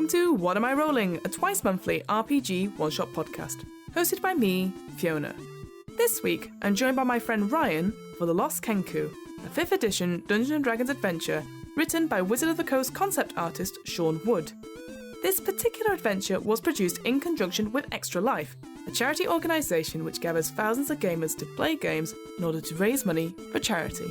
welcome to What Am I Rolling, a twice-monthly RPG one-shot podcast, hosted by me, Fiona. This week, I'm joined by my friend Ryan for the Lost Kenku, a 5th edition Dungeons & Dragons adventure written by Wizard of the Coast concept artist Sean Wood. This particular adventure was produced in conjunction with Extra Life, a charity organisation which gathers thousands of gamers to play games in order to raise money for charity.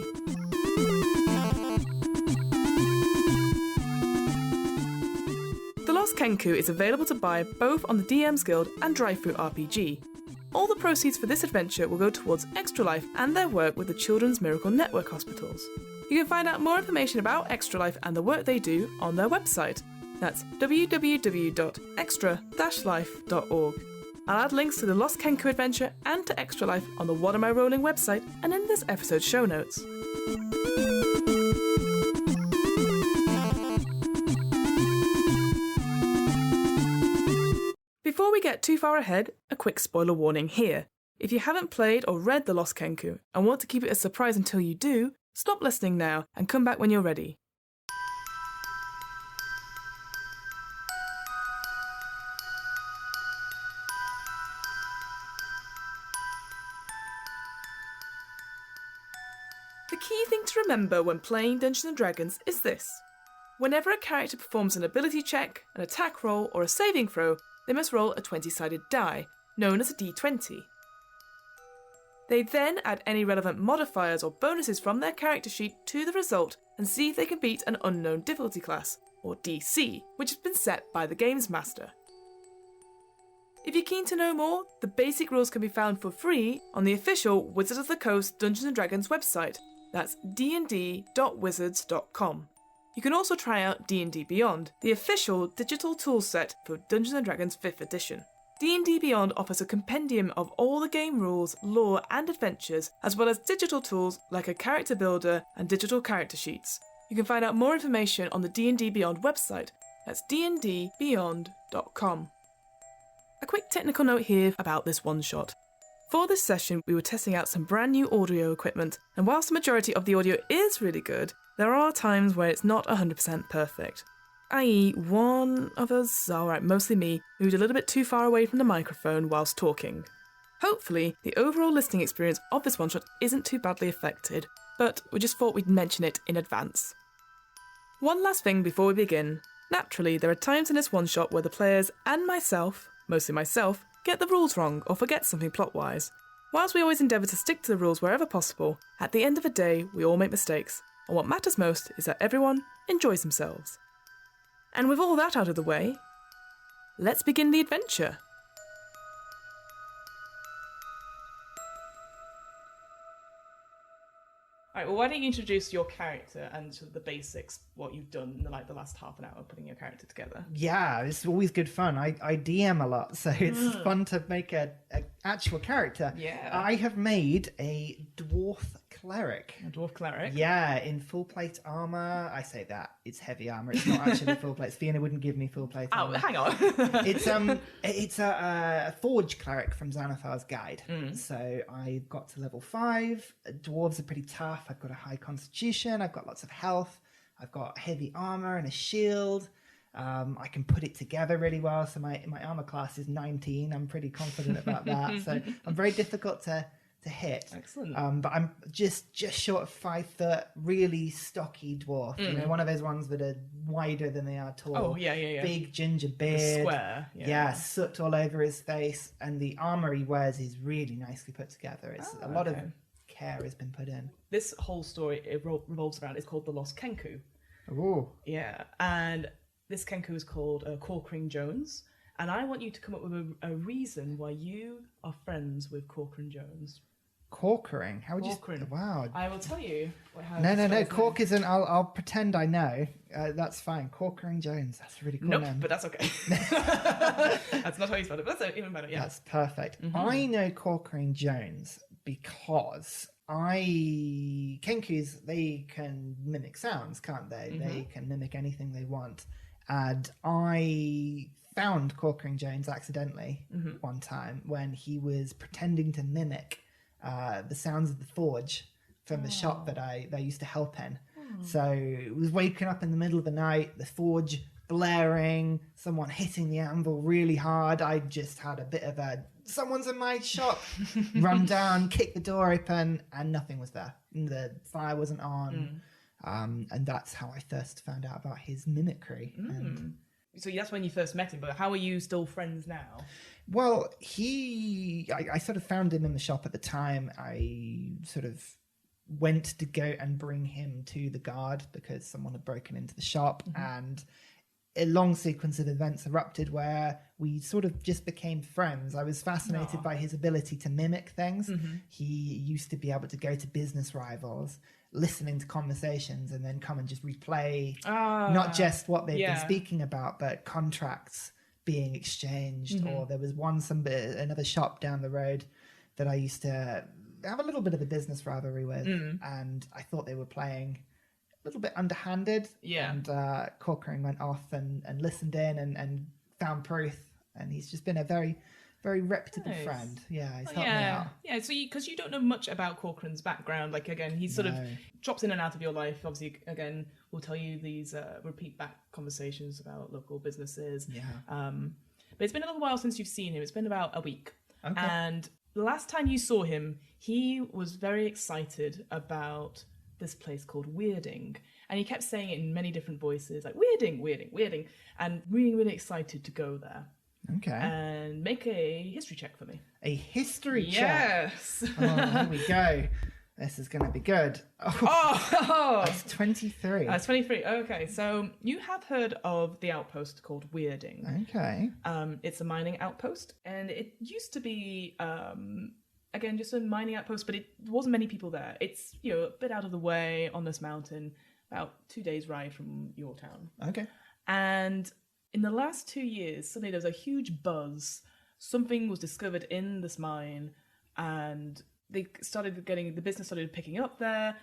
The Lost Kenku is available to buy both on the DM's Guild and Drive-Thru RPG. All the proceeds for this adventure will go towards Extra Life and their work with the Children's Miracle Network hospitals. You can find out more information about Extra Life and the work they do on their website. That's www.extra-life.org. I'll add links to the Lost Kenku adventure and to Extra Life on the What Am I Rolling website and in this episode's show notes. Before we get too far ahead, a quick spoiler warning here. If you haven't played or read The Lost Kenku and want to keep it a surprise until you do, stop listening now and come back when you're ready. The key thing to remember when playing Dungeons & Dragons is this. Whenever a character performs an ability check, an attack roll, or a saving throw, they must roll a 20-sided die, known as a d20. They then add any relevant modifiers or bonuses from their character sheet to the result and see if they can beat an unknown difficulty class, or DC, which has been set by the Games Master. If you're keen to know more, the basic rules can be found for free on the official Wizard of the Coast Dungeons & Dragons website. That's dnd.wizards.com. You can also try out D&D Beyond, the official digital toolset for Dungeons & Dragons 5th edition. D&D Beyond offers a compendium of all the game rules, lore and adventures, as well as digital tools like a character builder and digital character sheets. You can find out more information on the D&D Beyond website. That's dndbeyond.com. A quick technical note here about this one-shot. For this session, we were testing out some brand new audio equipment, and whilst the majority of the audio is really good, there are times where it's not 100% perfect. I.e., one of us, mostly me, moved a little bit too far away from the microphone whilst talking. Hopefully, the overall listening experience of this one-shot isn't too badly affected, but we just thought we'd mention it in advance. One last thing before we begin. Naturally, there are times in this one-shot where the players and myself, mostly myself, get the rules wrong or forget something plot-wise. Whilst we always endeavour to stick to the rules wherever possible, at the end of the day, we all make mistakes, and what matters most is that everyone enjoys themselves. And with all that out of the way, let's begin the adventure. Alright, well, why don't you introduce your character and sort of the basics, what you've done in the last half an hour putting your character together. Yeah, it's always good fun. I DM a lot, so it's fun to make an actual character. Yeah. I have made a dwarf cleric. A dwarf cleric? Yeah, in full plate armour. I say that. It's heavy armour. It's not actually full plate. Fiona wouldn't give me full plate armour. Oh, hang on. It's a forge cleric from Xanathar's Guide. So I got to level 5. Dwarves are pretty tough. I've got a high constitution. I've got lots of health. I've got heavy armour and a shield. I can put it together really well. So my armour class is 19. I'm pretty confident about that. So I'm very difficult to hit. Excellent. But I'm just short of 5 foot, really stocky dwarf. You know, one of those ones that are wider than they are tall. Oh, yeah. Big ginger beard. Square. Yeah, soot all over his face. And the armour he wears is really nicely put together. It's a lot of care has been put in. This whole story, it revolves around, it's called the Lost Kenku. Oh. Yeah, and this Kenku is called Corcoran Jones. And I want you to come up with a reason why you are friends with Corcoran Jones. Corcoran? How would Corcoran. you... Wow. I will tell you. No. Cork isn't... I'll pretend I know. That's fine. Corcoran Jones. That's a really cool name. But that's okay. That's not how you spelled it, but that's even better, yeah. That's perfect. I know Corcoran Jones because Kenkus, they can mimic sounds, can't they? They can mimic anything they want. And I found Corcoran Jones accidentally one time when he was pretending to mimic the sounds of the forge from the shop that I used to help in. So it was waking up in the middle of the night, the forge blaring, someone hitting the anvil really hard. I just had a bit of a, someone's in my shop, run down, kick the door open, and nothing was there. The fire wasn't on. And that's how I first found out about his mimicry. And so that's when you first met him, but how are you still friends now? well, I sort of found him in the shop at the time. I sort of went to go and bring him to the guard because someone had broken into the shop, and a long sequence of events erupted where we sort of just became friends. I was fascinated by his ability to mimic things. He used to be able to go to business rivals, listening to conversations, and then come and just replay not just what they've been speaking about, but contracts being exchanged. Or there was another shop down the road that I used to have a little bit of a business rivalry with, and I thought they were playing a little bit underhanded. And Corcoran went off and listened in and found proof, and he's just been a very, very reputable friend. Yeah, he's helped me out. Yeah, so because you don't know much about Corcoran's background, like again, he sort of drops in and out of your life. Obviously, again, we'll tell you these repeat back conversations about local businesses. But it's been a little while since you've seen him. It's been about a week. And the last time you saw him, he was very excited about this place called Weirding. And he kept saying it in many different voices, like Weirding, Weirding, Weirding, and really, really excited to go there. And make a history check for me. A history check? Yes! Here we go. This is going to be good. That's 23. That's 23. Okay, so you have heard of the outpost called Weirding. Okay. It's a mining outpost, and it used to be, again, just a mining outpost, but it wasn't many people there. It's, a bit out of the way on this mountain, about 2 days' ride from your town. Okay. And in the last 2 years, suddenly there was a huge buzz. Something was discovered in this mine, and the business started picking up there.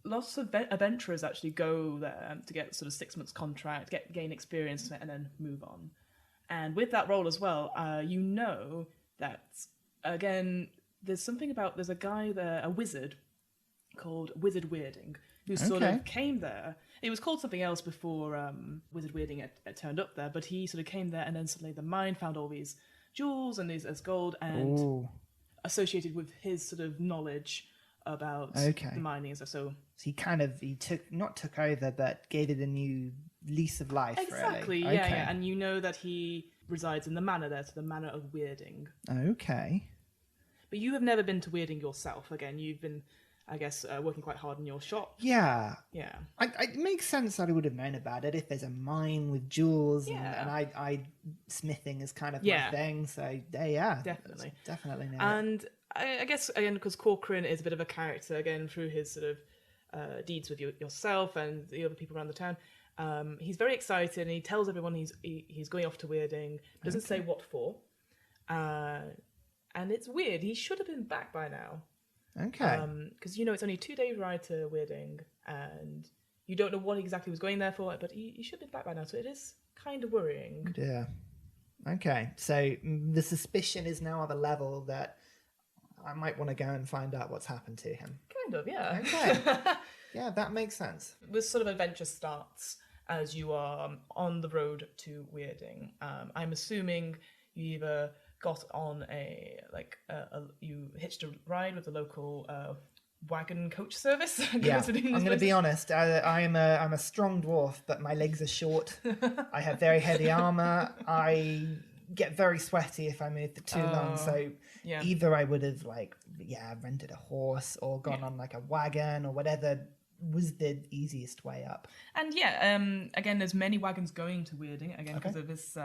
Lots of adventurers actually go there to get sort of 6 months contract, gain experience, and then move on. And with that role as well, that, again, there's a guy there, a wizard, called Wizard Weirding, who sort of came there. It was called something else before Wizard Weirding had turned up there, but he sort of came there, and then suddenly the mine found all these jewels and these as gold, and associated with his sort of knowledge about the mining and stuff. So he took over, but gave it a new lease of life. Exactly, really. Yeah. And you know that he resides in the manor there, so the manor of Weirding. Okay. But you have never been to Weirding yourself. Again, you've been, I guess, working quite hard in your shop. Yeah. Yeah. It makes sense that I would have known about it if there's a mine with jewels, and I smithing is kind of my thing. So definitely know. And I guess again, because Corcoran is a bit of a character again through his sort of deeds with yourself and the other people around the town. He's very excited, and he tells everyone he's going off to Weirding. Doesn't say what for. And it's weird. He should have been back by now. Okay. Because it's only a 2 day ride to Weirding, and you don't know what exactly was going there for, but he should be back by now, so it is kind of worrying. Yeah. Okay, so the suspicion is now at a level that I might want to go and find out what's happened to him. Kind of, yeah. Okay. Yeah, that makes sense. This sort of adventure starts as you are on the road to Weirding. I'm assuming you either got on you hitched a ride with the local wagon coach service. Yeah, I'm going to be honest. I'm a strong dwarf, but my legs are short. I have very heavy armor. I get very sweaty if I move for too long. So either I would have rented a horse or gone on like a wagon or whatever was the easiest way up. And again, there's many wagons going to Weirding again because of this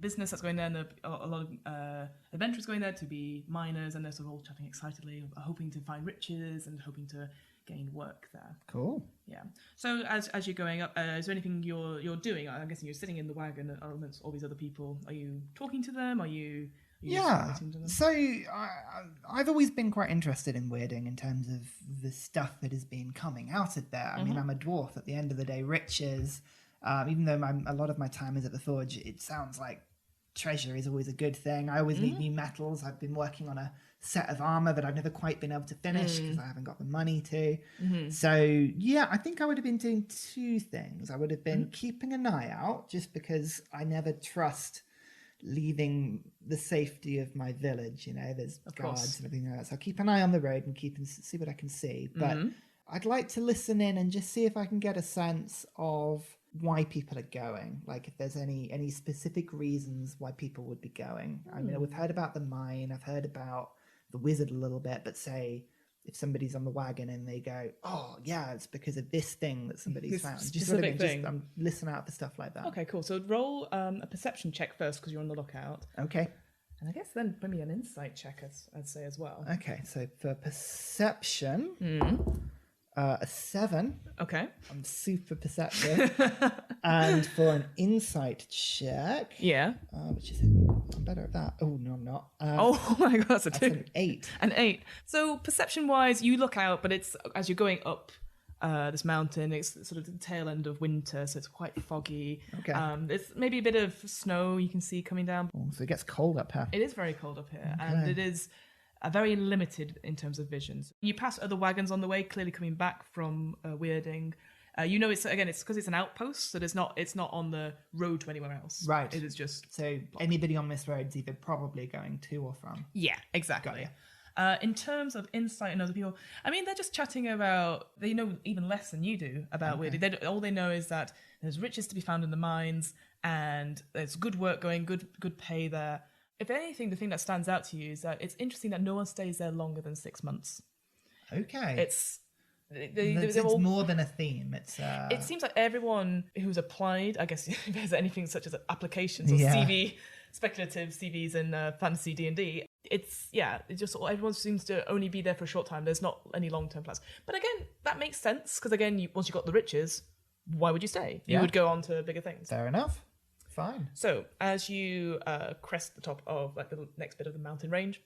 business that's going there, and a lot of adventurers going there to be miners, and they're sort of all chatting excitedly, hoping to find riches and hoping to gain work there. Cool. Yeah. So as you're going up, is there anything you're doing? I'm guessing you're sitting in the wagon amongst all these other people. Are you talking to them? Are you So I've always been quite interested in Weirding in terms of the stuff that has been coming out of there. I mean, I'm a dwarf at the end of the day. Riches, even though a lot of my time is at the forge, it sounds like treasure is always a good thing. I always need new metals. I've been working on a set of armor that I've never quite been able to finish because I haven't got the money to. So yeah, I think I would have been doing two things. I would have been keeping an eye out, just because I never trust leaving the safety of my village. You know, there's guards and everything like that. So I'll keep an eye on the road and see what I can see. But I'd like to listen in and just see if I can get a sense of why people are going. Like if there's any specific reasons why people would be going. I mean, we've heard about the mine. I've heard about the wizard a little bit, but say if somebody's on the wagon and they go, oh yeah, it's because of this thing that somebody's found. Just sort of thing. Just listen out for stuff like that. Okay, cool. So roll a perception check first because you're on the lookout. Okay. And I guess then maybe an insight check, I'd say as well. Okay, so for perception, a 7. Okay. I'm super perceptive. And for an insight check, which is I'm better at that. Oh no, I'm not. Oh my god, that's a 2. An 8. An 8. So perception-wise, you look out, but it's as you're going up this mountain. It's sort of the tail end of winter, so it's quite foggy. Okay. There's maybe a bit of snow you can see coming down. Oh, so it gets cold up here. It is very cold up here, and it is very limited in terms of visions. You pass other wagons on the way, clearly coming back from Weirding. You know, it's because it's an outpost, so it's not on the road to anywhere else. Right. It is just so anybody on this road is either probably going to or from. Yeah, exactly. In terms of insight and other people, I mean, they're just chatting about, they know even less than you do about Weirding. All they know is that there's riches to be found in the mines, and there's good work going, good pay there. If anything, the thing that stands out to you is that it's interesting that no one stays there longer than 6 months. Okay. It's all more than a theme. It seems like everyone who's applied, I guess, if there's anything such as applications or CV, speculative CVs in fantasy D&D, it just everyone seems to only be there for a short time. There's not any long-term plans. But again, that makes sense because again, once you got the riches, why would you stay? You would go on to bigger things. Fair enough. Fine. So as you crest the top of like the next bit of the mountain range,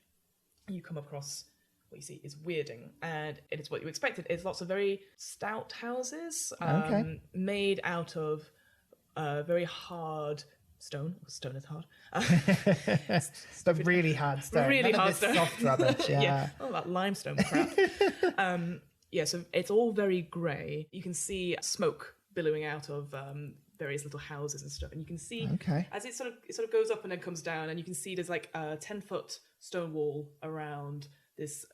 you come across what you see is Weirding, and it is what you expected. It's lots of very stout houses made out of very hard stone. Stone is hard. Really hard stone. Really None hard of this stone. soft rubbish. Yeah. Oh, that limestone crap. So it's all very grey. You can see smoke billowing out of various little houses and stuff, and you can see as it sort of goes up and then comes down, and you can see there's like a 10-foot stone wall around this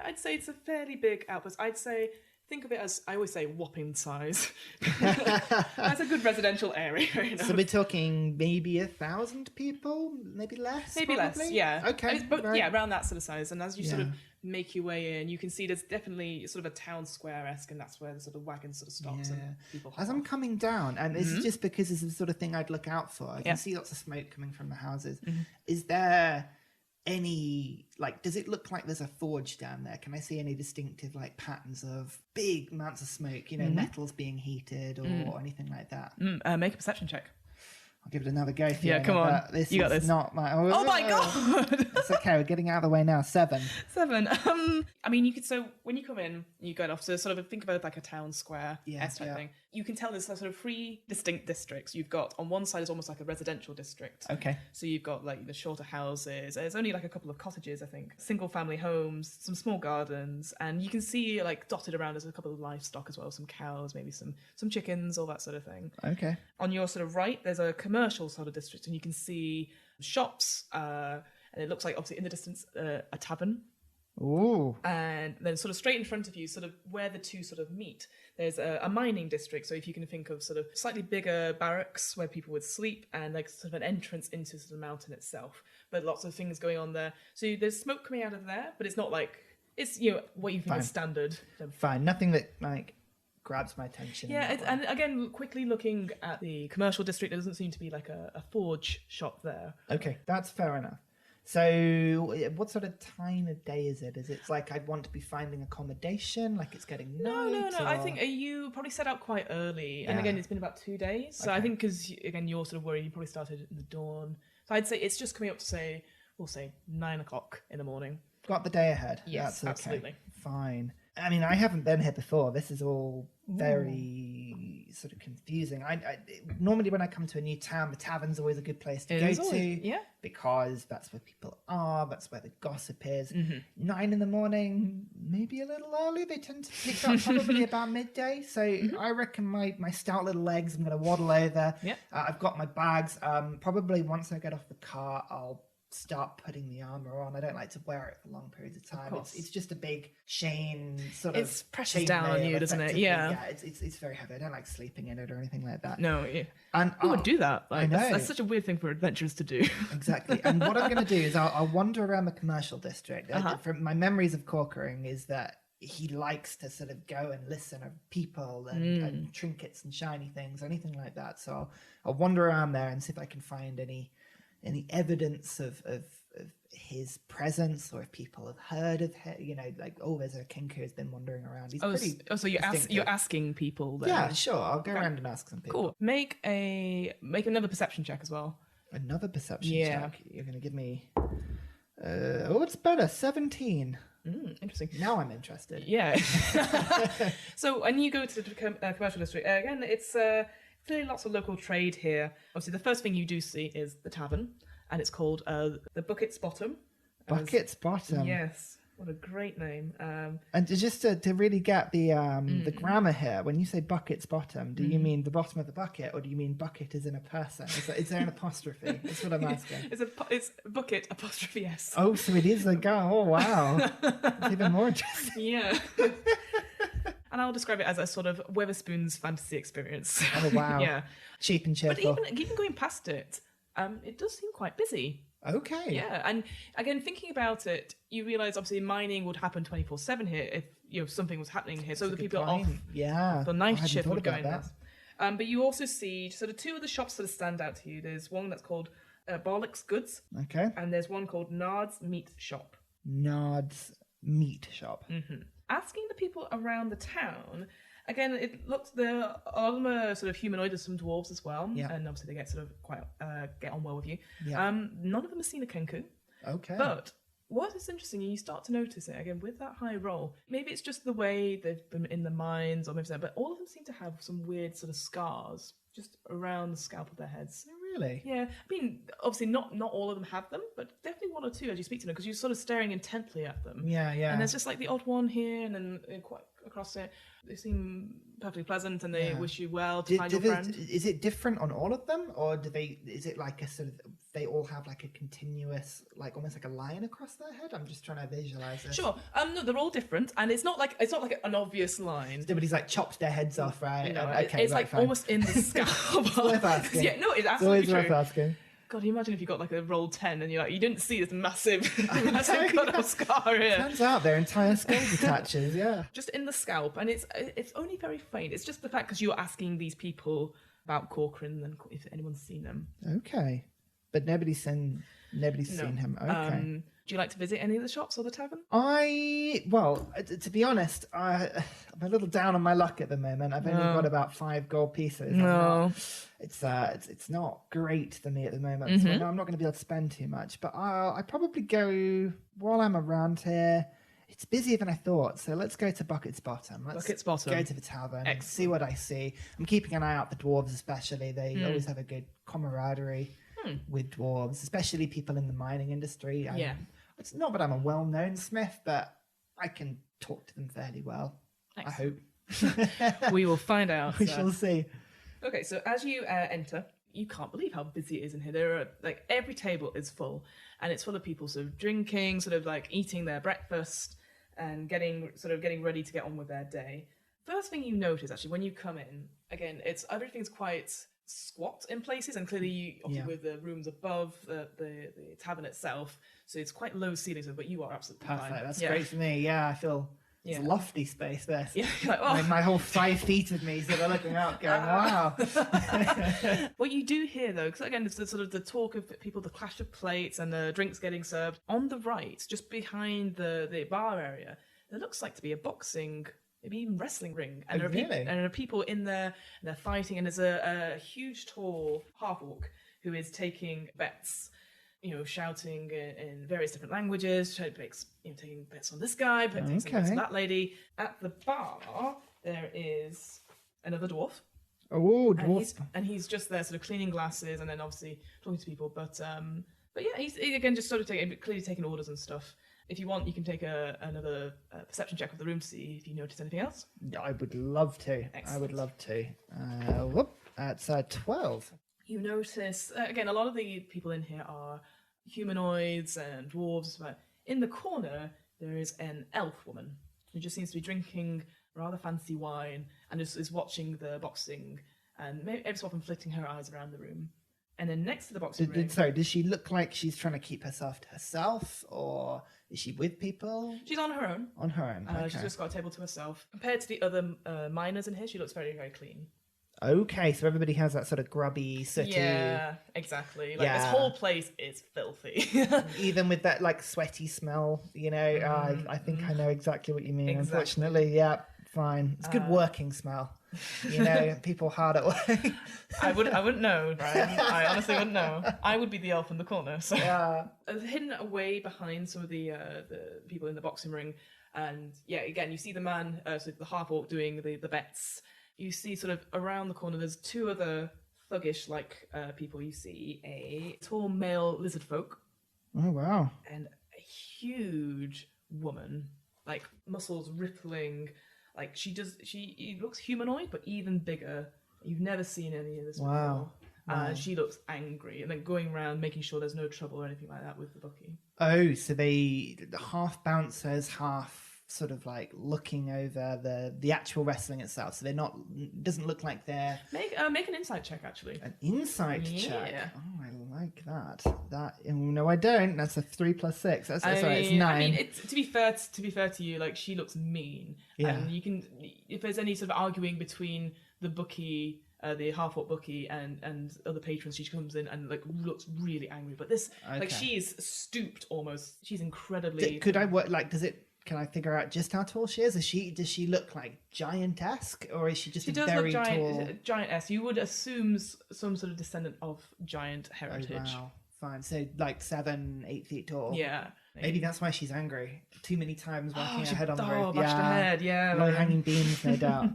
I'd say it's a fairly big outpost. I'd say think of it as, I always say, whopping size. That's a good residential area. You know? So we're talking maybe 1,000 people, maybe less. Maybe probably? less, yeah. Okay, around that sort of size. And as you sort of make your way in, you can see there's definitely sort of a town square-esque, and that's where the sort of wagon sort of stops and people. As I'm coming down, and this is just because this is the sort of thing I'd look out for. I can see lots of smoke coming from the houses. Is there any, like, does it look like there's a forge down there? Can I see any distinctive like patterns of big amounts of smoke, you know, metals being heated or anything like that? Make a perception check. I'll give it another go, Fiona. Yeah, come on. This you got this. Not my. Oh my god! It's okay. We're getting out of the way now. 7. 7. I mean, you could. So when you come in, you go off. So sort of think about it like a town square type thing. You can tell there's sort of 3 distinct districts. You've got on one side is almost like a residential district. Okay. So you've got like the shorter houses. There's only like a couple of cottages, I think. Single family homes, some small gardens, and you can see like dotted around there's a couple of livestock as well, some cows, maybe some chickens, all that sort of thing. Okay. On your sort of right, there's a commercial sort of district, and you can see shops, and it looks like obviously in the distance a tavern. Ooh. And then sort of straight in front of you, sort of where the two sort of meet, there's a mining district. So if you can think of sort of slightly bigger barracks where people would sleep, and like sort of an entrance into sort of the mountain itself. But lots of things going on there. So there's smoke coming out of there, but it's not like, it's, you know, what you think is standard. Fine. Nothing that like grabs my attention. Yeah, and again, quickly looking at the commercial district, there doesn't seem to be like a forge shop there. Okay, that's fair enough. So what sort of time of day is it? Is it like I'd want to be finding accommodation, like it's getting night? No. Or... I think you probably set out quite early. And again, it's been about 2 days. So I think because, again, you're sort of worried, you probably started in the dawn. So I'd say it's just coming up to we'll say 9 o'clock in the morning. Got the day ahead. Yes, that's okay. Absolutely. Fine. I mean, I haven't been here before. This is all very sort of confusing. I normally when I come to a new town, the tavern's always a good place to It go is to, always- because that's where people are. That's where the gossip is. Mm-hmm. 9 in, maybe a little early. They tend to pick up probably about midday. So I reckon my stout little legs, I'm going to waddle over. Yeah. I've got my bags. Probably once I get off the car, I'll start putting the armor on. I don't like to wear it for long periods of time. It's just a big chain sort of. It's presses chain down on mail, you, doesn't it? effectively. Yeah. Yeah, it's very heavy. I don't like sleeping in it or anything like that. No, yeah. And Who would do that? Like, I know. that's such a weird thing for adventurers to do. Exactly. And what I'm going to do is I'll wander around the commercial district. From my memories of Corcoran is that he likes to sort of go and listen to people and trinkets and shiny things, anything like that. So I'll wander around there and see if I can find any evidence of his presence, or if people have heard of him, like, there's a Kenku who's been wandering around. He's So you're asking people then? Yeah, sure. I'll go around and ask some people. Cool. Make another perception check as well. Another perception check. You're going to give me. It's better. 17. Interesting. Now I'm interested. Yeah. So when you go to the commercial district, again, it's clearly lots of local trade here. Obviously, the first thing you do see is the tavern, and it's called the Bucket's Bottom. Bucket's Bottom. Yes. What a great name. And just to really get the grammar here, when you say bucket's bottom, do you mean the bottom of the bucket, or do you mean bucket as in a person? Is there an apostrophe? That's what I'm asking. It's bucket apostrophe S. Oh, so it is a guy. Oh, wow. It's even more interesting. Yeah. And I'll describe it as a sort of Weatherspoon's fantasy experience. Oh, wow. Yeah. Cheap and cheerful. But even going past it, it does seem quite busy. Okay. Yeah, and again, thinking about it, you realise obviously mining would happen 24/7 here if something was happening here. So the people off the night shift would go in there. But you also see sort of two of the shops that stand out to you. There's one that's called Bollock's Goods. Okay. And there's one called Nard's Meat Shop. Nard's Meat Shop. Mm-hmm. Asking the people around the town. Again, it looks a lot of them are sort of humanoid. There's some dwarves as well, and obviously they get sort of quite get on well with you. Yeah. None of them have seen a Kenku. Okay. But what is interesting, and you start to notice it again with that high roll. Maybe it's just the way they've been in the mines, or maybe so, but all of them seem to have some weird sort of scars just around the scalp of their heads. Really? Yeah. I mean, obviously not all of them have them, but definitely one or two as you speak to them, because you're sort of staring intently at them. Yeah. And there's just like the odd one here, and then quite across it. They seem perfectly pleasant, and they wish you well to find your friend. Is it different on all of them, or is it like a sort of, they all have like a continuous, like almost like a line across their head? I'm just trying to visualize this. Sure. No, they're all different, and it's not like an obvious line. Nobody's like chopped their heads off, right? No, okay, it's like fine. almost in the scalp. It's worth asking. Yeah, no, it's It's absolutely always true. worth asking. God, you imagine if you got like a roll 10 and you didn't see this massive cut-off scar here. Turns out their entire skull detaches, yeah. Just in the scalp, and it's only very faint. It's just the fact because you're asking these people about Corcoran and if anyone's seen them. Okay, but nobody's seen him. Okay. Do you like to visit any of the shops or the tavern? To be honest, I'm a little down on my luck at the moment. I've only got about 5 gold pieces. It's not great for me at the moment, so I know I'm not going to be able to spend too much. But I probably go while I'm around here. It's busier than I thought, so let's go to Bucket's Bottom. Let's go to the tavern and see what I see. I'm keeping an eye out for dwarves, especially. They always have a good camaraderie with dwarves, especially people in the mining industry. It's not that I'm a well-known smith, but I can talk to them fairly well. Excellent. I hope. We will find out. We shall see. Okay, so as you enter, you can't believe how busy it is in here. There are like every table is full, and it's full of people sort of drinking, sort of like eating their breakfast, and getting ready to get on with their day. First thing you notice actually when you come in, again, everything's quite squat in places, and clearly with the rooms above the tavern itself, so it's quite low ceilings, but you are absolutely perfect. fine. That's great for me. Yeah, I feel it's a lofty space there. Yeah, like, my whole 5 feet of me sort of looking out, going, wow. What you do hear though, because again, it's the sort of the talk of people, the clash of plates and the drinks getting served on the right, just behind the bar area. There looks like to be a boxing, maybe even wrestling ring, and there are people in there, and they're fighting, and there's a huge, tall half-orc who is taking bets, shouting in various different languages, taking bets on this guy, taking some bets on that lady. At the bar, there is another dwarf. Oh, and dwarf. he's just there, sort of cleaning glasses, and then obviously talking to people. But yeah, he's again just sort of clearly taking orders and stuff. If you want, you can take another perception check of the room to see if you notice anything else. I would love to. Excellent. I would love to. That's 12. You notice, again, a lot of the people in here are humanoids and dwarves, but in the corner there is an elf woman who just seems to be drinking rather fancy wine and is watching the boxing and maybe every so often flitting her eyes around the room. And then next to the boxing ring... Sorry, does she look like she's trying to keep herself to herself, or is she with people? She's on her own. On her own, okay. She's just got a table to herself. Compared to the other miners in here, she looks very, very clean. Okay, so everybody has that sort of grubby, sooty... Yeah, exactly. Like, this whole place is filthy. Even with that, like, sweaty smell, you know, I think I know exactly what you mean. Exactly. Unfortunately, yeah, fine. It's good working smell. You know, people hard at work. I wouldn't know, Brian. I honestly wouldn't know. I would be the elf in the corner. So yeah. Hidden away behind some of the people in the boxing ring, and yeah, again, you see the man, so the half-orc doing the bets. You see sort of around the corner, there's two other thuggish-like people. You see a tall male lizard folk. Oh, wow. And a huge woman, like muscles rippling. Like she looks humanoid, but even bigger. You've never seen any of this before. Wow. She looks angry, and then going around making sure there's no trouble or anything like that with the bookie. Oh, so the half bouncers, half sort of like looking over the actual wrestling itself. So they're not. It doesn't look like they're. Make an insight check, actually. An insight check. Oh, I like that. No, I don't. That's a 3 + 6. It's 9. I mean, to be fair to you, like she looks mean. Yeah. And you can, if there's any sort of arguing between the bookie, the half-orc bookie, and other patrons, she comes in and like looks really angry. But this, like, she is stooped almost. She's incredibly. Could I work? Like, does it? Can I figure out just how tall she is? Does she look like giant-esque, or is she just very tall? Giant-esque. You would assume some sort of descendant of giant heritage. Oh, wow. Fine. So like 7-8 feet tall. Yeah. Maybe that's why she's angry. Too many times whacking her head on the roof. Bashed her head. Yeah. Low hanging beams, no doubt.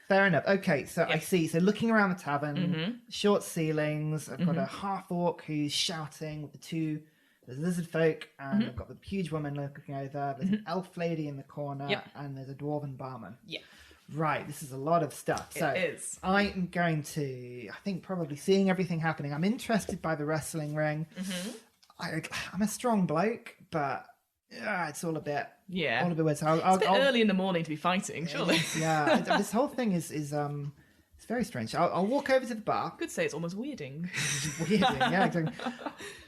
Fair enough. Okay, so I see. So looking around the tavern, short ceilings. I've got a half-orc who's shouting with the lizard folk, and I've got the huge woman looking over. There's an elf lady in the corner, and there's a dwarven barman. Yeah. Right, this is a lot of stuff. So it is. I am going to, I think, probably seeing everything happening. I'm interested by the wrestling ring. I'm a strong bloke, but it's all a bit weird. So it's a bit early in the morning to be fighting, surely. Yeah, this whole thing is it's very strange. I'll walk over to the bar. I could say it's almost weirding. Weirding, yeah, exactly.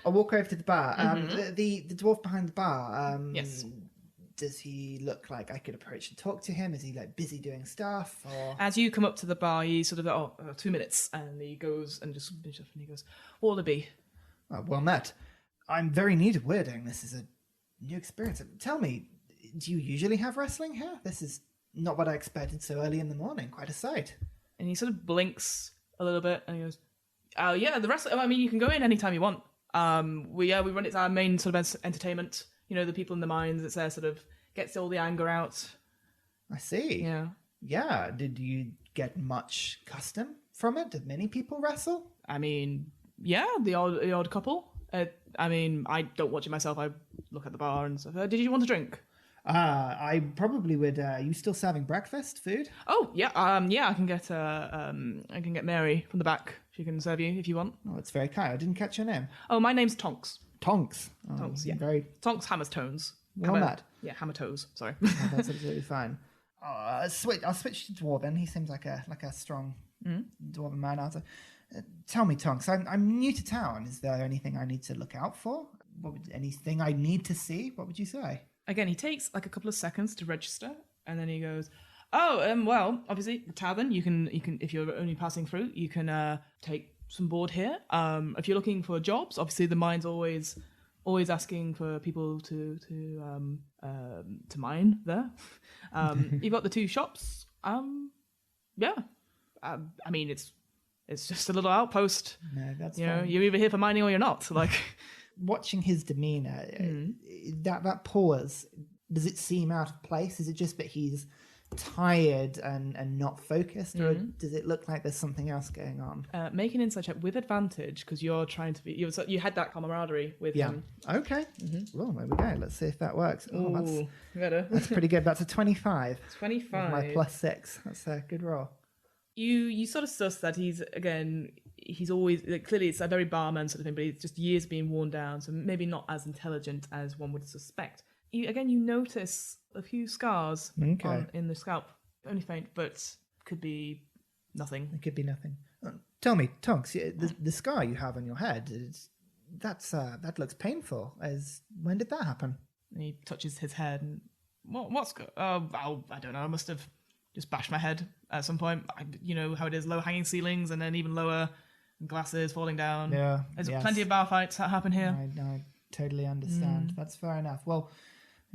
I'll walk over to the bar. The dwarf behind the bar. Yes. Does he look like I could approach and talk to him? Is he like busy doing stuff? Or... As you come up to the bar, he sort of 2 minutes, and he goes and just finishes up, and he goes, Wallaby. Oh, well met. I'm very new to weirding. This is a new experience. Tell me, do you usually have wrestling here? This is not what I expected so early in the morning. Quite a sight. And he sort of blinks a little bit, and he goes, "Oh yeah, the wrestling. I mean, you can go in anytime you want. We run it as our main sort of entertainment. You know, the people in the mines. It's there, sort of gets all the anger out." I see. Yeah. Yeah. Did you get much custom from it? Did many people wrestle? I mean, yeah, the odd couple. I mean, I don't watch it myself. I look at the bar and stuff. Did you want a drink? I probably would. Are you still serving breakfast food? Oh yeah. I can get Mary from the back. She can serve you if you want. Oh, it's very kind. I didn't catch your name. Oh, my name's Tonks. Tonks. Oh, Tonks. Yeah. Very Tonks Hammers Tones. Well met. Yeah, Hammer Toes. Sorry. Oh, that's absolutely fine. I'll switch to Dwarven. He seems like a strong Dwarven man. Tell me, Tonks. I'm new to town. Is there anything I need to look out for? Anything I need to see? What would you say? Again, he takes like a couple of seconds to register, and then he goes, "Oh, well, obviously the tavern. You can if you're only passing through, you can take some board here. If you're looking for jobs, obviously the mine's always asking for people to mine there. You've got the 2 shops. Yeah. I mean, it's just a little outpost. No, that's fine. You're either here for mining or you're not. Like." Watching his demeanor, that pause, does it seem out of place? Is it just that he's tired and not focused, or does it look like there's something else going on? Make an insight check with advantage because you're trying to be. You had that camaraderie with him. Okay. Well, there we go. Let's see if that works. Ooh, that's pretty good. That's a 25. 25. With my +6. That's a good roll. You sort of suss that he's always clearly it's a very barman sort of thing, but it's just years being worn down, so maybe not as intelligent as one would suspect. You notice a few scars in the scalp, only faint, but could be nothing. It could be nothing. Tell me, Tonks, the scar you have on your head that looks painful. When did that happen? And he touches his head and what's I don't know. I must have just bashed my head at some point. You know how it is, low hanging ceilings and then even lower glasses falling down. Yeah, there's plenty of bar fights that happen here. I totally understand. That's fair enough. Well,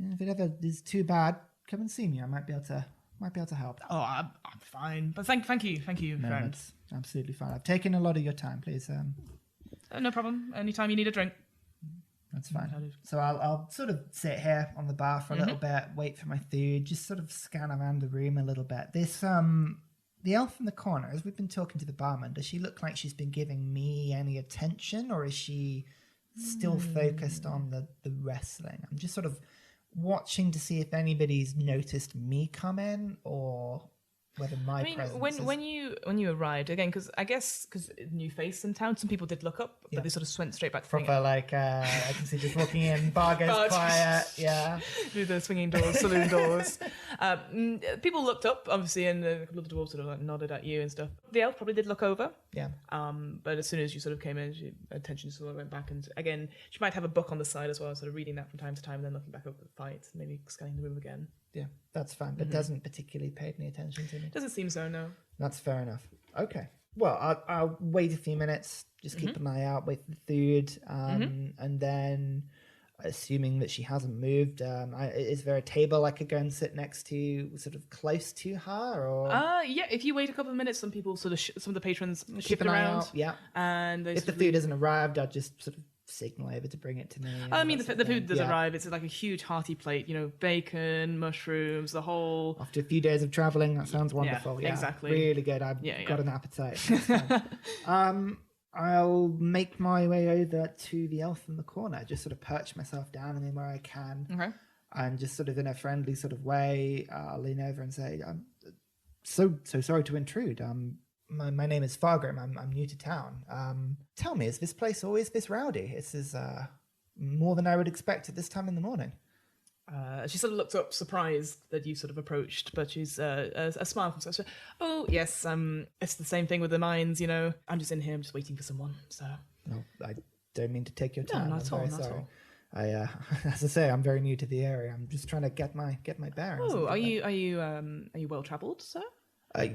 if it ever is too bad, come and see me. I might be able to help. Oh, I'm fine. But thank you, No, friend. that's absolutely fine. I've taken a lot of your time. Please. No problem. Anytime you need a drink. That's fine. So I'll sort of sit here on the bar for a little bit, wait for my food, just sort of scan around the room a little bit. This the elf in the corner, as we've been talking to the barman, does she look like she's been giving me any attention, or is she still focused on the wrestling? I'm just sort of watching to see if anybody's noticed me come in, or whether my presence when you arrived again, because I guess because new face in town, some people did look up, but they sort of went straight back to proper I can see just walking in, bar goes quiet, through the swinging doors, saloon doors. People looked up, obviously, and a couple of the dwarves sort of nodded at you and stuff. The elf probably did look over, but as soon as you sort of came in, attention sort of went back, and again, she might have a book on the side as well, sort of reading that from time to time, and then looking back over the fight, maybe scanning the room again. Yeah, that's fine, but doesn't particularly pay any attention to me. Doesn't seem so, no. That's fair enough. Okay. Well, I'll wait a few minutes, just keep an eye out, wait for the food, and then, assuming that she hasn't moved, is there a table I could go and sit next to, sort of close to her, or? Yeah. If you wait a couple of minutes, some people sort of some of the patrons shift an eye around. out, yeah. And if the food hasn't arrived, I'll just sort of signal over to bring it to me. I mean, the food does arrive. It's like a huge hearty plate, bacon, mushrooms, the whole. After a few days of traveling, that sounds wonderful. Yeah, exactly. Really good. I've got an appetite. I'll make my way over to the elf in the corner, just sort of perch myself down in where I can. Okay. And just sort of in a friendly sort of way, I'll lean over and say, I'm so sorry to intrude. My name is Fargrim. I'm new to town. Tell me, is this place always this rowdy? This is more than I would expect at this time in the morning. She sort of looked up, surprised that you sort of approached, but she's a smile comes out. Oh yes, it's the same thing with the mines. I'm just in here. I'm just waiting for someone. So. No, I don't mean to take your time. No, not I'm at all. As I say, I'm very new to the area. I'm just trying to get my bearings. Oh, are you well travelled, sir?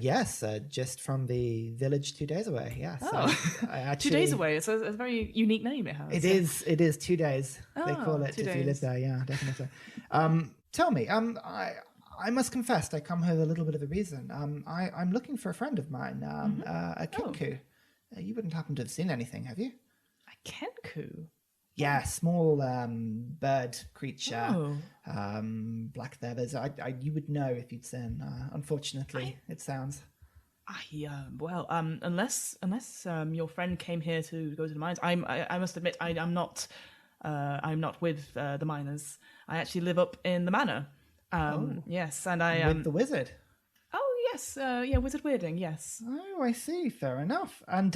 Yes, just from the village 2 days away. Yes. I actually, 2 days away. It's a very unique name it has. It is 2 days. They call it 2 if days. you live there. Yeah, definitely. Tell me, I must confess, I come here with a little bit of a reason. I'm looking for a friend of mine, a Kenku. You wouldn't happen to have seen anything, have you? A Kenku? Yeah, small bird creature, black feathers. You would know if you'd seen. Unfortunately, it sounds. Unless your friend came here to go to the mines, I must admit I'm not with the miners. I actually live up in the manor. Yes, and I with the wizard. Oh yes, Wizard Weirding. Yes. Oh, I see. Fair enough. And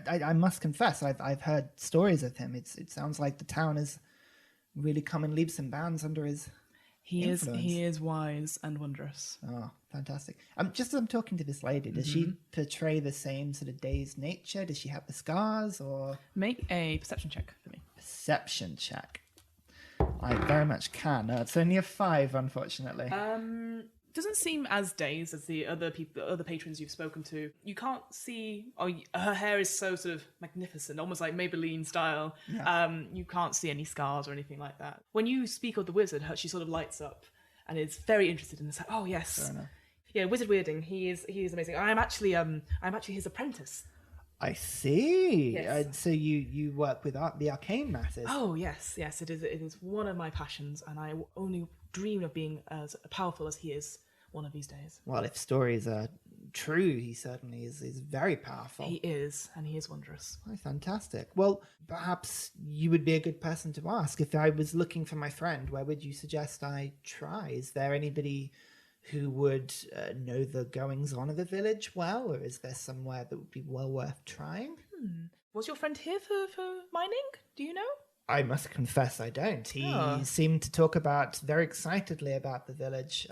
I must confess, I've heard stories of him. It sounds like the town has really come in leaps and bounds under his influence. He is wise and wondrous. Oh, fantastic. Just as I'm talking to this lady, does she portray the same sort of dazed nature? Does she have the scars, or? Make a perception check for me. Perception check. I very much can. It's only a 5, unfortunately. Doesn't seem as dazed as the other patrons you've spoken to. You can't see. Her hair is so sort of magnificent, almost like Maybelline style. Yeah. You can't see any scars or anything like that. When you speak of the wizard, she sort of lights up and is very interested in this. Oh yes, fair enough. Yeah, Wizard Weirding. He is amazing. I'm actually his apprentice. I see. Yes. So you work with the arcane matters. Oh yes. It is one of my passions, and I only dream of being as powerful as he is. one of these days. Well, if stories are true, he certainly is very powerful. He is, and he is wondrous. Oh, fantastic. Well, perhaps you would be a good person to ask. If I was looking for my friend, where would you suggest I try? Is there anybody who would know the goings-on of the village well, or is there somewhere that would be well worth trying? Was your friend here for mining? Do you know? I must confess I don't. He seemed to talk very excitedly about the village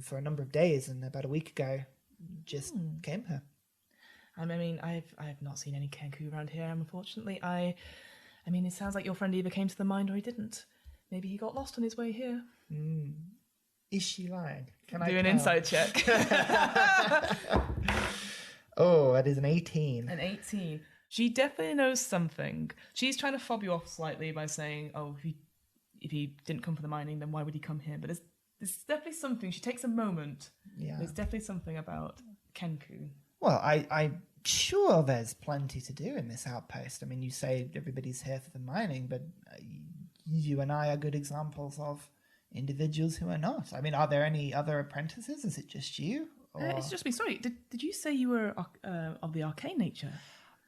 for a number of days, and about a week ago just came here. I mean, I've not seen any Kenku around here, unfortunately. I mean, it sounds like your friend either came to the mine or he didn't. Maybe he got lost on his way here. Is she lying? Can I do an inside check? Oh, that is an 18. An 18. She definitely knows something. She's trying to fob you off slightly by saying, "Oh, if he didn't come for the mining, then why would he come here?" But there's definitely something. She takes a moment. Yeah. There's definitely something about Kenku. Well, I'm sure there's plenty to do in this outpost. I mean, you say everybody's here for the mining, but you and I are good examples of individuals who are not. I mean, are there any other apprentices? Is it just you? It's just me. Sorry, did you say you were of the arcane nature?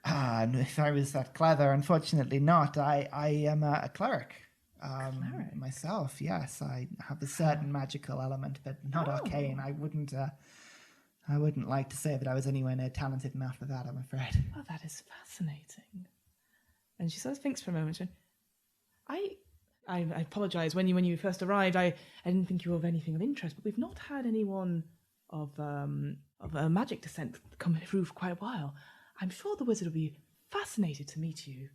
No, if I was that clever, unfortunately not. I am a cleric. Cleric? Myself, yes. I have a certain magical element, but not arcane. I wouldn't like to say that I was anywhere near talented enough for that, I'm afraid. Oh, that is fascinating. And she sort of thinks for a moment. I apologise. When you first arrived, I didn't think you were of anything of interest, but we've not had anyone of a magic descent come through for quite a while. I'm sure the wizard will be fascinated to meet you.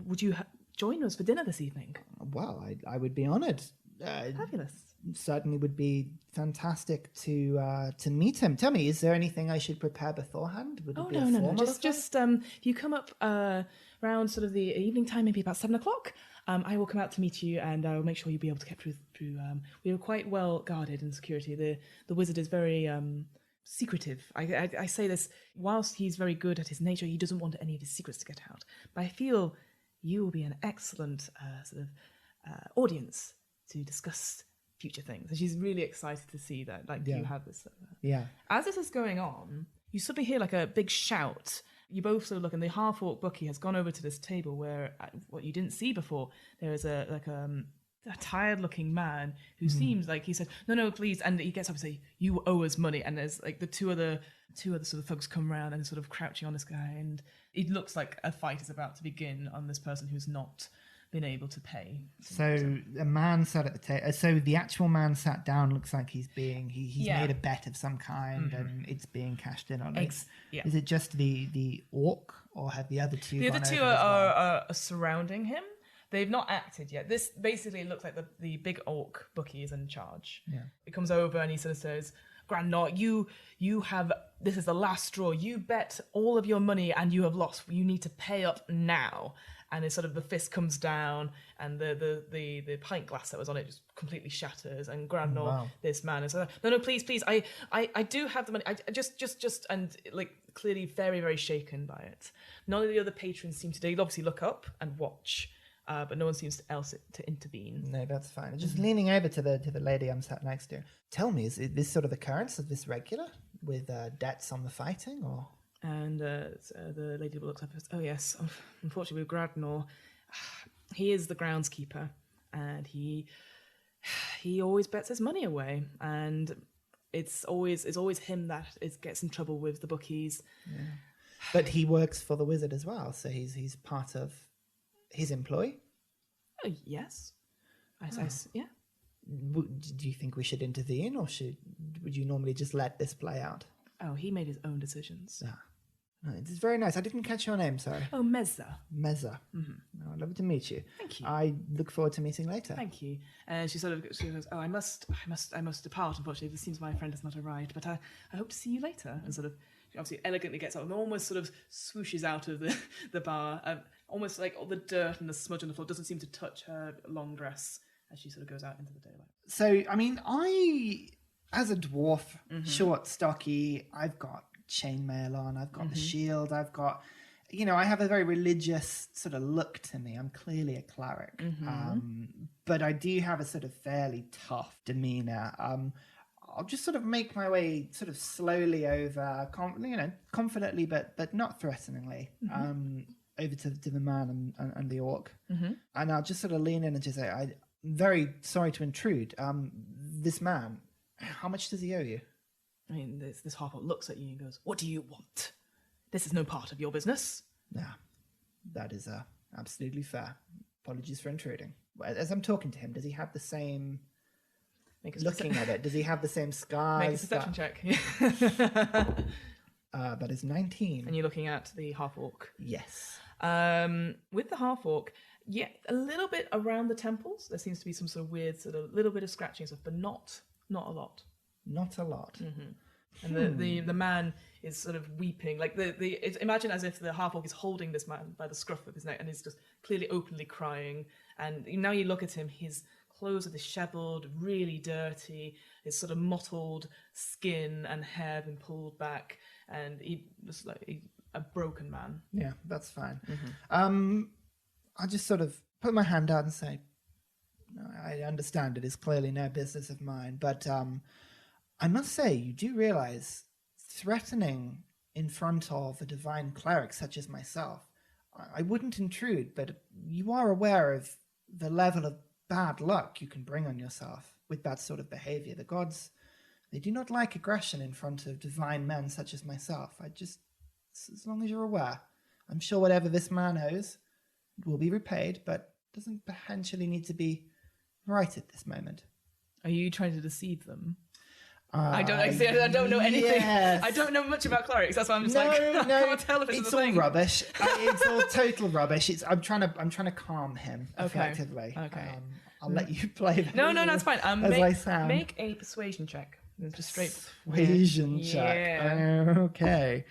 Would you join us for dinner this evening? Well, I would be honoured. Fabulous. Certainly would be fantastic to meet him. Tell me, is there anything I should prepare beforehand? Would it be a formal affair? Just if you come up around sort of the evening time, maybe about 7 o'clock, I will come out to meet you, and I will make sure you'll be able to get through. We are quite well guarded in security. The wizard is very secretive. I say this, whilst he's very good at his nature, he doesn't want any of his secrets to get out. But I feel you will be an excellent audience to discuss future things. And she's really excited to see that, you have this. As this is going on, you suddenly hear like a big shout. You both sort of look, and the half-orc Bucky has gone over to this table where, what you didn't see before, there is a tired-looking man who seems like he said, "No, please," and he gets up and says, "You owe us money." And there's like the two other sort of folks come around and sort of crouching on this guy, and it looks like a fight is about to begin on this person who's not been able to pay. So a man sat at the table. So the actual man sat down. Looks like he's made a bet of some kind, and it's being cashed in on. Is it just the orc, or have the other two? The other two are surrounding him. They've not acted yet. This basically looks like the big orc Bucky is in charge. Yeah. He comes over and he sort of says, "Grandnot, you have, this is the last straw. You bet all of your money and you have lost. You need to pay up now." And it's sort of the fist comes down, and the pint glass that was on it just completely shatters. And Grandnot, this man is, "No, please, I do have the money. I just," and like clearly very, very shaken by it. None of the other patrons seem to. They obviously look up and watch. But no one seems else to intervene. No, that's fine. Just leaning over to the lady I'm sat next to. Tell me, is this sort of occurrence? Is this regular with debts on the fighting, or? And the lady looks up and says, "Oh yes, unfortunately with Gradnor, he is the groundskeeper, and he always bets his money away, and it's always him that gets in trouble with the bookies." Yeah. But he works for the wizard as well, so he's part of his employee? Yes. Yeah. Do you think we should intervene, or would you normally just let this play out? Oh, he made his own decisions. It's very nice. I didn't catch your name, sorry. Oh, Mezza. Mezza. Mm-hmm. I'd love to meet you. Thank you. I look forward to meeting later. Thank you. And she goes, "Oh, I must depart, unfortunately. It seems my friend has not arrived, but I hope to see you later." And sort of, she obviously elegantly gets up and almost sort of swooshes out of the bar. Almost like all the dirt and the smudge on the floor doesn't seem to touch her long dress as she sort of goes out into the daylight. So, I mean, as a dwarf, short, stocky, I've got chainmail on, I've got the shield, I've got, I have a very religious sort of look to me. I'm clearly a cleric, but I do have a sort of fairly tough demeanor. I'll just sort of make my way sort of slowly over, confidently, but not threateningly, over to the man and the orc. And I'll just sort of lean in and just say, I'm very sorry to intrude. This man, how much does he owe you? I mean, this half-orc looks at you and goes, "What do you want? This is no part of your business." Yeah, that is absolutely fair. Apologies for intruding. As I'm talking to him, does he have the same... Looking at it, does he have the same scars? Make a perception check. That is 19. And you're looking at the half-orc. Yes. With the half-orc, yeah, a little bit around the temples. There seems to be some sort of weird, sort of little bit of scratching stuff, but not a lot. Not a lot. And the man is sort of weeping. Like imagine as if the half-orc is holding this man by the scruff of his neck and is just clearly openly crying. And now you look at him, his clothes are dishevelled, really dirty, his sort of mottled skin and hair been pulled back, and he was like a broken man. Yeah, that's fine. I just sort of put my hand out and say, no, I understand it is clearly no business of mine, but I must say, you do realize threatening in front of a divine cleric such as myself, I wouldn't intrude, but you are aware of the level of bad luck you can bring on yourself with that sort of behavior. The gods, they do not like aggression in front of divine men such as myself. As long as you're aware, I'm sure whatever this man owes will be repaid, but doesn't potentially need to be right at this moment. Are you trying to deceive them? I don't know anything. Yes. I don't know much about clerics. That's why I'm just I can't tell if it's all thing. rubbish. It's all total rubbish. I'm trying to calm him effectively. Okay. I'll let you play that. No, that's fine. Make a persuasion check. Just straight persuasion check. Yeah. Okay.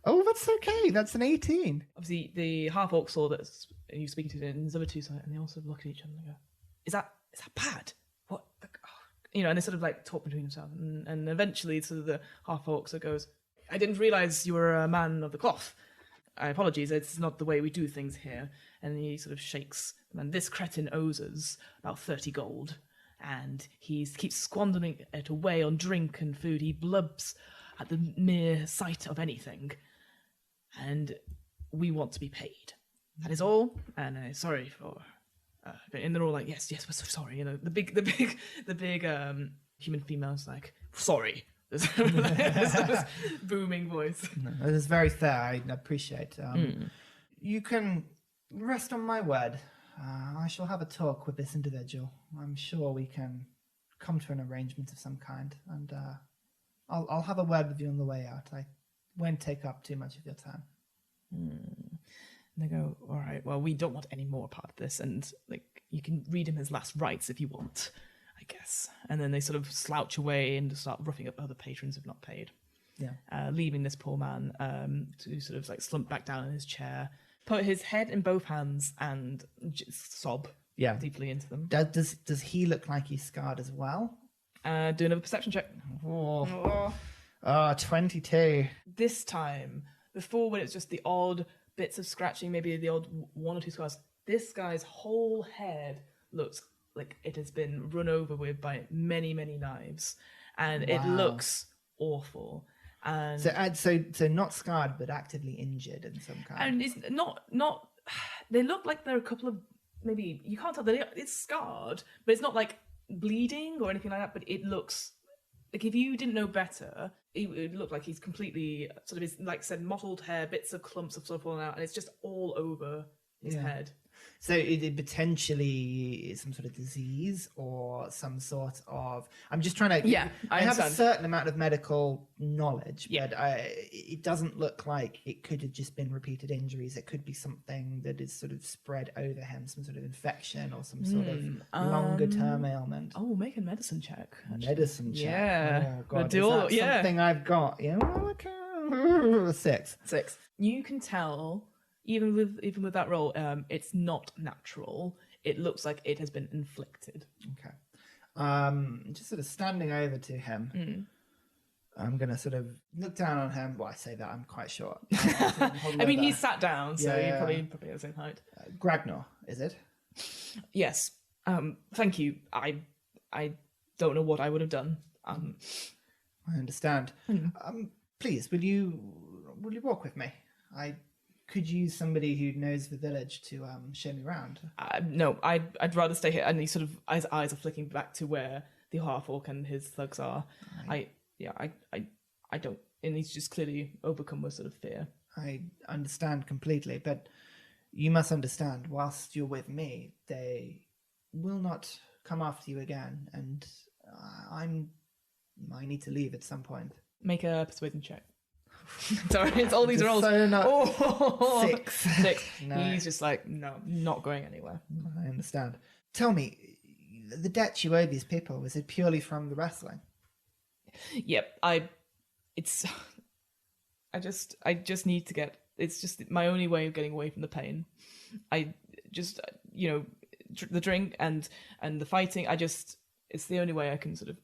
Oh, that's okay. That's an 18. Obviously, the half-orc saw that you speaking to, and his other two saw it, and they all sort of look at each other and go, "Is that bad? What?" And they sort of like talk between themselves, and eventually, sort of the half-orc sort of goes, "I didn't realize you were a man of the cloth. I apologize. It's not the way we do things here." And he sort of shakes, and this cretin owes us about 30 gold, and he keeps squandering it away on drink and food. He blubs at the mere sight of anything, and we want to be paid. That is all. And sorry for. And they're all like, yes, we're so sorry. You know, the big human female's like, sorry. This booming voice. No, it is very fair. I appreciate. You can rest on my word. I shall have a talk with this individual. I'm sure we can come to an arrangement of some kind, and I'll have a word with you on the way out. I won't take up too much of your time. And they go, all right, well, we don't want any more part of this, and like you can read him his last rites if you want, I guess. And then they sort of slouch away and start roughing up other patrons who've not paid. Yeah. Leaving this poor man to sort of like slump back down in his chair, put his head in both hands and just sob deeply into them. Does he look like he's scarred as well? Do another perception check. 22. This time, before when it's just the odd bits of scratching, maybe the odd one or two scars, this guy's whole head looks like it has been run over with by many, many knives, and it looks awful. And so not scarred, but actively injured in some kind. And it's not. They look like they're a couple of, maybe you can't tell that it's scarred, but it's not like bleeding or anything like that. But it looks like, if you didn't know better, it would look like he's completely sort of his, like I said, mottled hair, bits of clumps have sort of fallen out, and it's just all over his head. So it potentially is some sort of disease or some sort of... I'm just trying to... Yeah, I have a certain amount of medical knowledge, but it doesn't look like it could have just been repeated injuries. It could be something that is sort of spread over him, some sort of infection or some sort of longer-term ailment. Oh, make a medicine check. Actually. Medicine check. Yeah. Oh, God. Is that something I've got? Yeah, okay. 6. You can tell... Even with that roll, it's not natural. It looks like it has been inflicted. Okay. Just sort of standing over to him. I'm going to sort of look down on him. Well, I say that, I'm quite short. I mean, he's sat down, so you're probably at the same height. Gragnor, is it? Yes. Thank you. I don't know what I would have done. I understand. Please, will you walk with me? I could use somebody who knows the village to show me around. No, I'd rather stay here. And he sort of, his eyes are flicking back to where the half-orc and his thugs are. I don't, and he's just clearly overcome with sort of fear. I understand completely, but you must understand, whilst you're with me, they will not come after you again, and I need to leave at some point. Make a persuasion check. Sorry, it's all these rolls. So not 6. 6. No. He's just like, no, not going anywhere. I understand. Tell me, the debt you owe these people, was it purely from the wrestling? Yep, I just need to get, it's just my only way of getting away from the pain. I just, the drink and the fighting, it's the only way I can sort of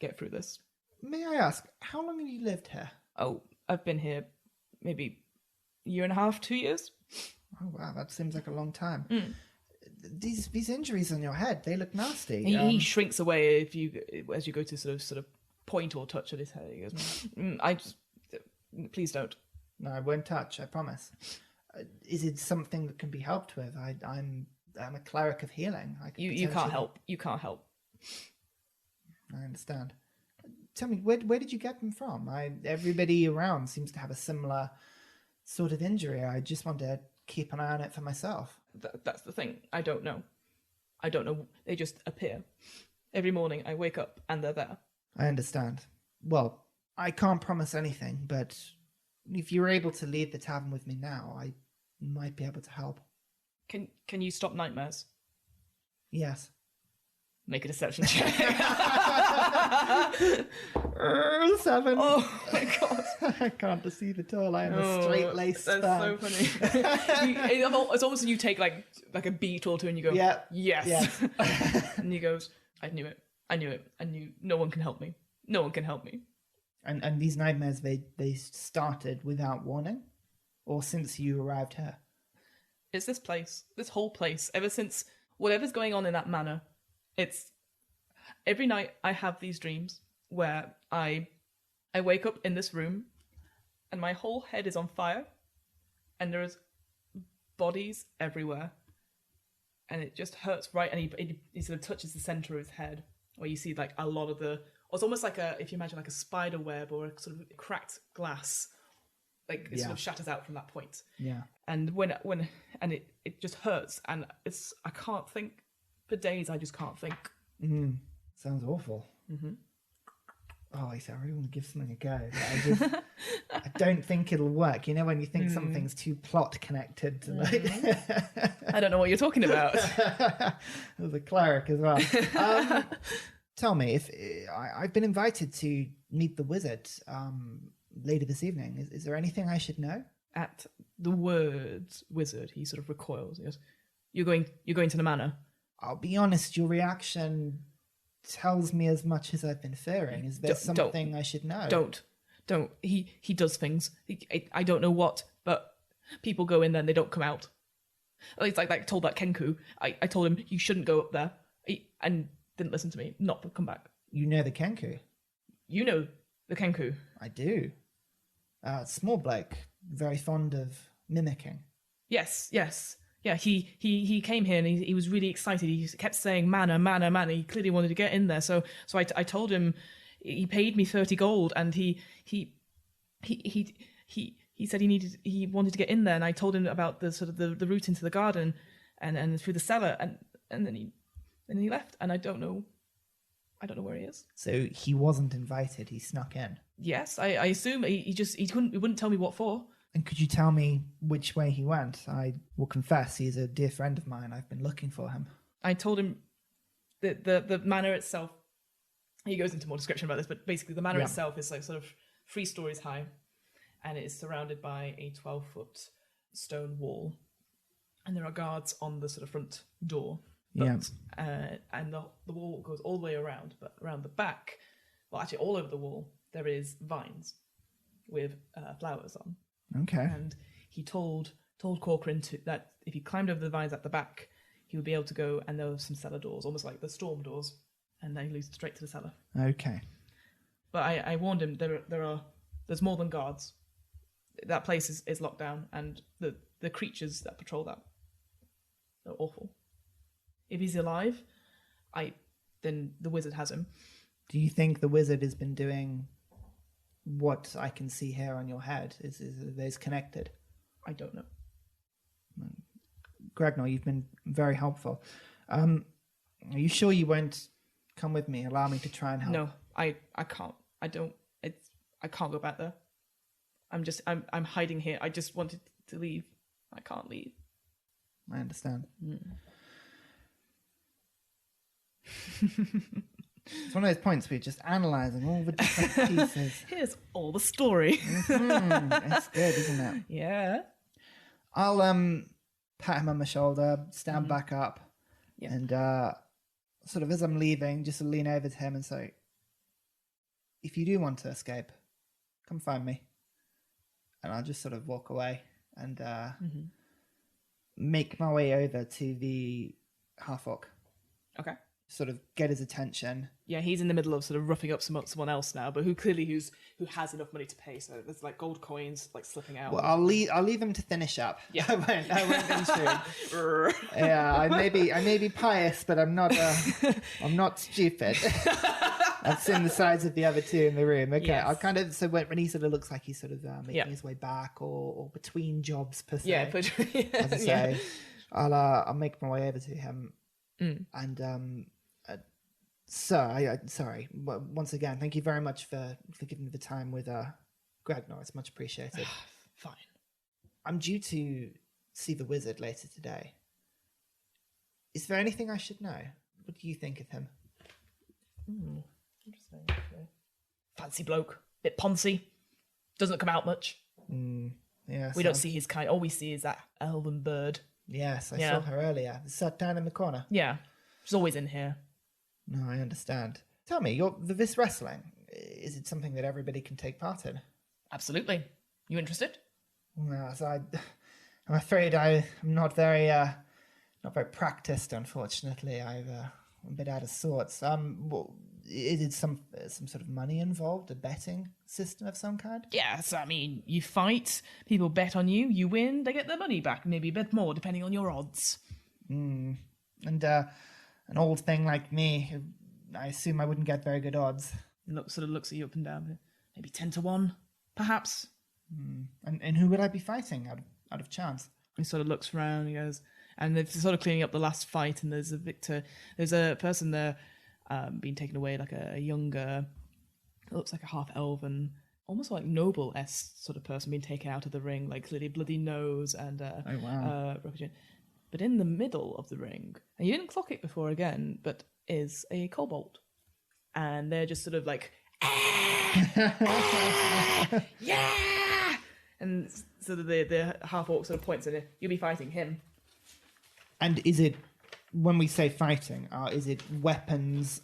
get through this. May I ask, how long have you lived here? Oh, I've been here maybe a year and a half, 2 years. Oh wow, that seems like a long time. These injuries on your head, they look nasty. He shrinks away as you go to sort of point or touch at his head. He goes, please don't. No, I won't touch, I promise. Is it something that can be helped with? I'm a cleric of healing. You can't help. You can't help. I understand. Tell me, where did you get them from? Everybody around seems to have a similar sort of injury. I just want to keep an eye on it for myself. That's the thing. I don't know. They just appear. Every morning I wake up and they're there. I understand. Well, I can't promise anything, but if you're able to leave the tavern with me now, I might be able to help. Can you stop nightmares? Yes. Make a deception check. 7. Oh my god. I can't deceive at all. I am a straight-laced That's fan. so funny. It's almost when you take like a beat or two and you go, Yeah. yes. And he goes, I knew it. I knew no one can help me. No one can help me. And these nightmares, they started without warning? Or since you arrived here? It's this whole place, ever since whatever's going on in that manor. It's every night I have these dreams where I wake up in this room and my whole head is on fire and there's bodies everywhere and it just hurts right, and he sort of touches the center of his head where you see like a lot of it's almost like if you imagine like a spider web or a sort of cracked glass, like it sort of shatters out from that point. Yeah. And when it just hurts, and I can't think for days. I just can't think. Sounds awful. Oh, I really want to give something a go. I don't think it'll work. You know when you think something's too plot connected to like... I don't know what you're talking about. As a cleric as well. Tell me, if I've been invited to meet the wizard later this evening. Is there anything I should know? At the words wizard, he sort of recoils. He goes, You're going to the manor? I'll be honest, your reaction tells me as much as I've been fearing. Is there something I should know? Don't. He does things. I don't know what, but people go in there and they don't come out. It's like I told that Kenku. I told him, you shouldn't go up there. And didn't listen to me. Not come back. You know the Kenku? You know the Kenku. I do. Small bloke, very fond of mimicking. Yes. Yeah, he came here and he was really excited. He kept saying manor. He clearly wanted to get in there. So I told him, he paid me 30 gold, and he said he wanted to get in there, and I told him about the sort of the route into the garden and through the cellar, and then he left, and I don't know where he is. So he wasn't invited, he snuck in. Yes, I assume he wouldn't tell me what for. And could you tell me which way he went? I will confess, he's a dear friend of mine. I've been looking for him. I told him that the manor itself, he goes into more description about this, but basically the manor itself is like sort of 3 stories high, and it is surrounded by a 12-foot stone wall, and there are guards on the sort of front door. But, and the wall goes all the way around, but around the back, well, actually all over the wall, there is vines with flowers on. Okay. And he told Corcoran that if he climbed over the vines at the back, he would be able to go, and there were some cellar doors, almost like the storm doors. and then he leads straight to the cellar. Okay. But I warned him there's more than guards. That place is locked down, and the creatures that patrol that are awful. If he's alive, then the wizard has him. Do you think the wizard has been doing what I can see here on your head? Is those connected? I don't know. Gregor, you've been very helpful. Are you sure you won't come with me? Allow me to try and help. No, I can't. I can't go back there. I'm hiding here. I just wanted to leave. I can't leave. I understand. It's one of those points where you're just analysing all the different pieces. Here's all the story. It's good, isn't it? Yeah. I'll pat him on the shoulder, stand back up, and sort of as I'm leaving, just lean over to him and say, if you do want to escape, come find me. And I'll just sort of walk away and make my way over to the half-orc. Okay. Sort of get his attention. Yeah, he's in the middle of sort of roughing up someone else now, but who has enough money to pay. So there's like gold coins like slipping out. Well, I'll leave him to finish up. Yeah, I won't intrude. Yeah, I may be pious, but I'm not stupid. I've seen the size of the other two in the room. Okay, yes. I'll kind of when he sort of looks like he's sort of making his way back or between jobs per se. As I say, I'll make my way over to him and. Sir, sorry. Once again, thank you very much for giving me the time with Gregor. It's much appreciated. Fine. I'm due to see the wizard later today. Is there anything I should know? What do you think of him? Interesting. Okay. Fancy bloke. Bit poncy. Doesn't come out much. Yeah. We don't see his kind. All we see is that elven bird. Yes, I saw her earlier. Sat down in the corner. Yeah. She's always in here. No, I understand. Tell me, this wrestling, is it something that everybody can take part in? Absolutely. You interested? Well, I'm afraid I'm not very practiced, unfortunately. I'm a bit out of sorts. Is it some sort of money involved, a betting system of some kind? Yes, I mean, you fight, people bet on you, you win, they get their money back, maybe a bit more, depending on your odds. And an old thing like me, I assume I wouldn't get very good odds. Sort of looks at you up and down. Maybe 10-1, perhaps. And who would I be fighting out of chance? He sort of looks around, he goes, and they're sort of cleaning up the last fight, and there's a person there being taken away, like a younger, it looks like a half-elven, almost like noble-esque sort of person being taken out of the ring, like clearly bloody nose and but in the middle of the ring, and you didn't clock it before again, but is a kobold. And they're just sort of like, yeah! And so the half-orc sort of points at it. You'll be fighting him. And is it, when we say fighting, is it weapons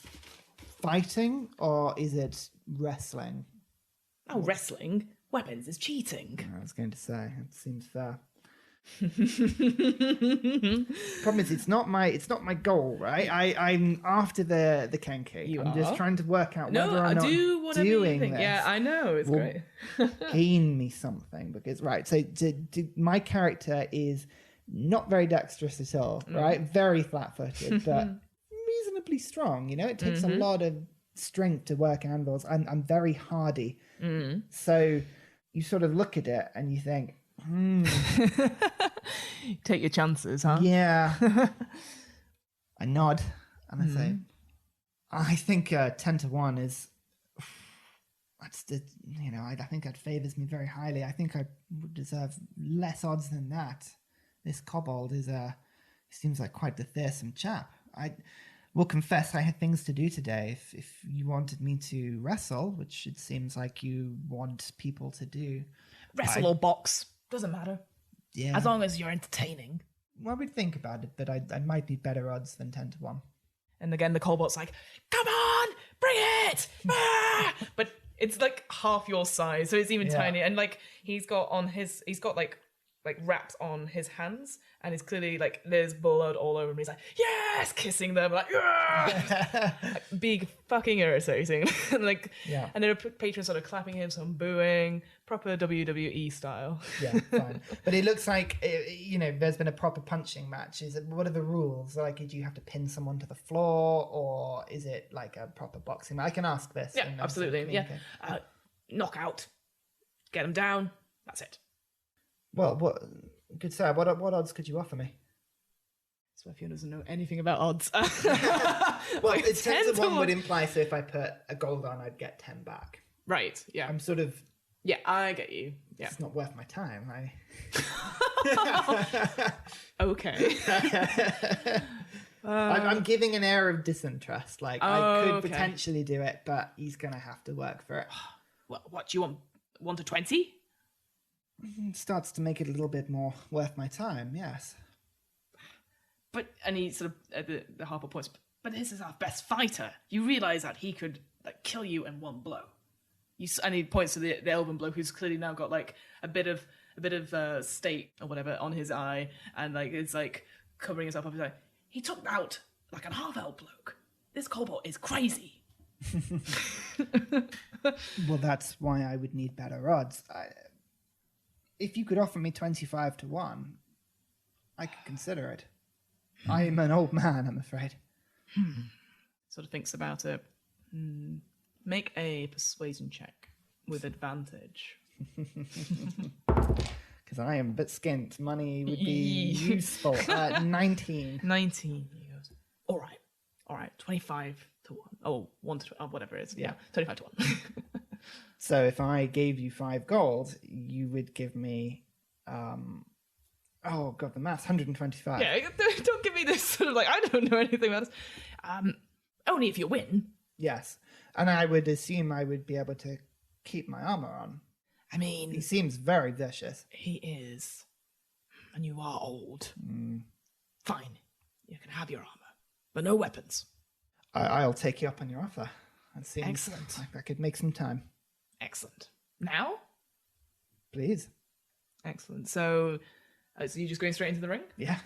fighting, or is it wrestling? Oh, wrestling? Weapons is cheating. I was going to say, it seems fair. Problem is, it's not my goal, right? I'm after the Kenku. I'm just trying to work out whether or not doing this. Yeah, I know, it's great. Gain me something, because so my character is not very dexterous at all, right? Very flat-footed, but reasonably strong. It takes a lot of strength to work anvils. I'm very hardy, so you sort of look at it and you think, Take your chances, huh? Yeah. I nod and I say, I think 10-1 is. I think that favors me very highly. I think I would deserve less odds than that. This kobold seems like quite the fearsome chap. I will confess I had things to do today. If you wanted me to wrestle, which it seems like you want people to do, wrestle or box. Doesn't matter. Yeah. As long as you're entertaining. Well, we'd think about it, but I might need better odds than 10-1. And again, the kobold's like, come on, bring it! But it's like half your size, so it's even tiny. And like, he's got like like wraps on his hands, and he's clearly like there's blood all over him. He's like, yes, kissing them, like, like big fucking irritating. And like, Yeah. and there are patrons sort of clapping him, some booing, proper WWE style. Yeah, fine. But it looks like, there's been a proper punching match. What are the rules? Like, do you have to pin someone to the floor, or is it like a proper boxing match? I can ask this. Yeah, absolutely. Yeah. Knockout. Get him down. That's it. Well, good sir, what odds could you offer me? So if Fiona doesn't know anything about odds. Well, like it's 10 to 1 would 1. imply, so if I put a gold on, I'd get 10 back. Right, yeah. I'm sort of... Yeah, I get you. Yeah. It's not worth my time. Okay. I'm giving an air of disinterest. Like, I could okay. potentially do it, but he's going to have to work for it. Well, what do you want? 1 to 20? It starts to make it a little bit more worth my time, yes. But, and he sort of, the Harper points, but this is our best fighter. You realise that he could like kill you in one blow. And he points to the elven bloke who's clearly now got like a bit of state or whatever on his eye, and like it's like covering himself up his eye. He took out like a half-elf bloke. This kobold is crazy. Well, that's why I would need better odds. If you could offer me 25 to 1, I could consider it. I am an old man, I'm afraid. Sort of thinks about it. Make a persuasion check with advantage. Because I am a bit skint. Money would be useful. 19. 19. He goes, all right. 25 to 1. Oh, 1 to 2, whatever it is. Yeah, 25 to 1. So if I gave you 5 gold, you would give me, oh god, the maths, 125. Yeah, don't give me this sort of like, I don't know anything about this. Only if you win. Yes. And I would assume I would be able to keep my armor on. I mean... He seems very vicious. He is. And you are old. Fine. You can have your armor. But no weapons. I'll take you up on your offer. It seems Excellent. like I could make some time. Excellent. Now? Please. Excellent. So you're just going straight into the ring? Yeah.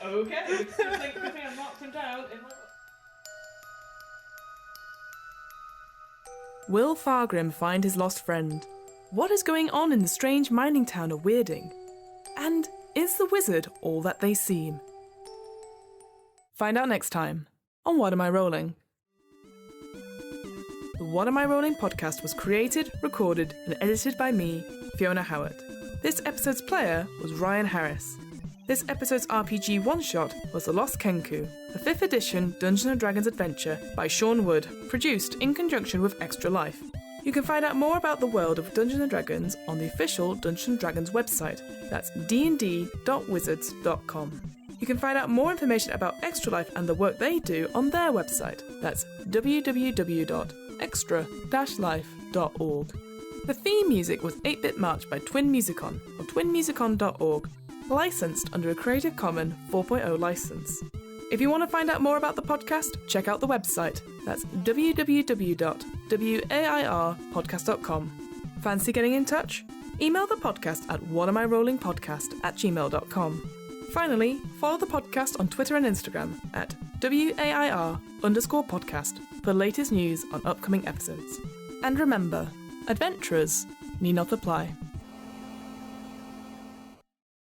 Okay. Good thing I marked him down in my... Will Fargrim find his lost friend? What is going on in the strange mining town of Weirding? And is the wizard all that they seem? Find out next time on What Am I Rolling? The What Am I Rolling podcast was created, recorded, and edited by me, Fiona Howat. This episode's player was Ryan Harris. This episode's RPG one-shot was The Lost Kenku, the 5th edition Dungeons & Dragons adventure by Sean Wood, produced in conjunction with Extra Life. You can find out more about the world of Dungeons & Dragons on the official Dungeons & Dragons website. That's dnd.wizards.com. You can find out more information about Extra Life and the work they do on their website. That's www.extra-life.org. The theme music was 8-Bit March by Twin Musicon of twinmusicon.org, licensed under a Creative Commons 4.0 license. If you want to find out more about the podcast, check out the website. That's www.wairpodcast.com. Fancy getting in touch? Email the podcast at whatamirollingpodcast@gmail.com. Finally, follow the podcast on Twitter and Instagram at WAIR_podcast for latest news on upcoming episodes. And remember, adventurers need not apply.